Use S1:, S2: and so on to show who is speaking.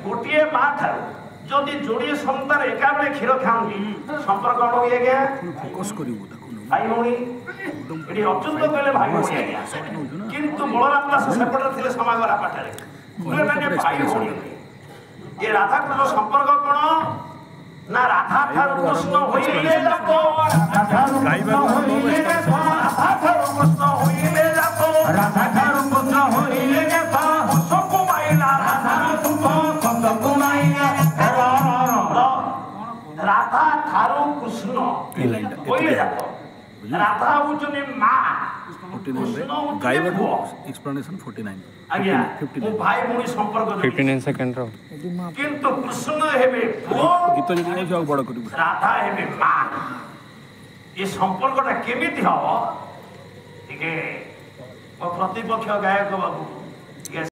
S1: गोटे माँ ठार जदि जोड़े सन्तान एका बेले क्षीर खाऊंगी संपर्क कौन हुए गया भाई भौणी ये अच्युत कहले भाई भौणी आज्ञा किंतु बलराम दास सेपटे थे समागरा पाठे मैंने भाई भौणी ये राधा कृष्ण संपर्क कौन ना राधा ठार कृष्ण होइले जातो राधा ठार कृष्ण होइले जातो राधा ठार कृष्ण होइले जातो सबको माइला राधा सबको माइला राधा ठार कृष्ण होइले जातो राधा उजनी मां
S2: गाइवर एक्सप्लेनेशन 49
S1: आज्ञा मो भाई भौणी संपर्क
S3: 59 सेकंड रो
S1: किंतु कृष्ण हेबे पुओ
S2: गीत जदि जाऊ बड़ करू
S1: राधा हेबे मां ये संपर्कटा केमिति हबो ठीक है प्रतिपक्ष गायक बाबू